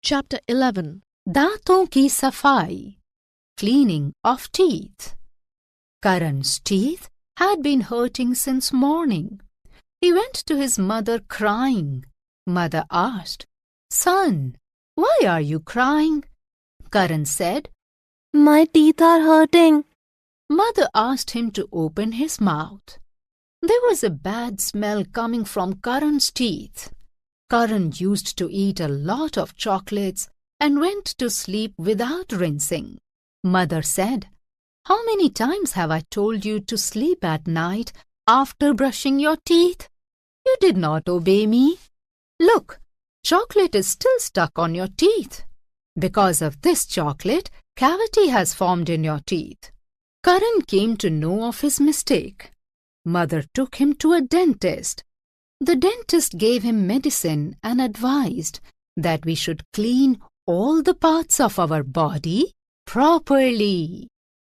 Chapter 11 दांतों की सफाई, Cleaning of teeth. Karan's teeth had been hurting since morning. He went to his mother crying. Mother asked, "Son, why are you crying?" Karan said, My teeth are hurting. Mother asked him to open his mouth. There was a bad smell coming from Karan's teeth. Karan used to eat a lot of chocolates and went to sleep without rinsing. Mother said, "How many times have I told you to sleep at night after brushing your teeth? You did not obey me. Look, chocolate is still stuck on your teeth. Because of this chocolate, cavity has formed in your teeth." Karan came to know of his mistake. Mother took him to a dentist. The dentist gave him medicine and advised that we should clean all the parts of our body properly.